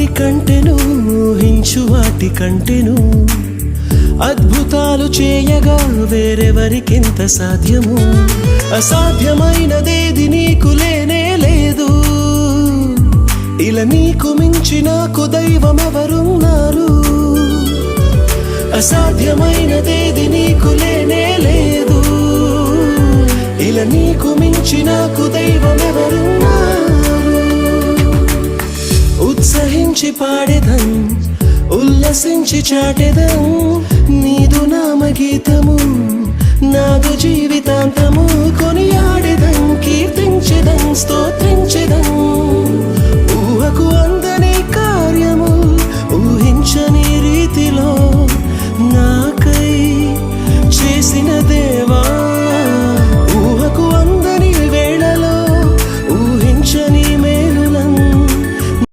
వాటి కంటెను ఊహించు వాటి కంటెను అద్భుతాలు చేయగా వేరెవరికింత సాధ్యము అసాధ్యమైనదేది నీకు లేనే లేదు ఇలా నీకు మించి నాకు దైవమెవరున్నారు అసాధ్యమైనదేది నీకు లేనే లేదు ఇలా నీకు మించి నాకు దైవమెవరున్నారు ఉత్సహించి పాడెదం ఉల్లసించి చాటెదం నీదు నామగీతము నాదు జీవితాంతము కొనియాడెదం కీర్తించెదం స్తోత్రించెదం ఊహకు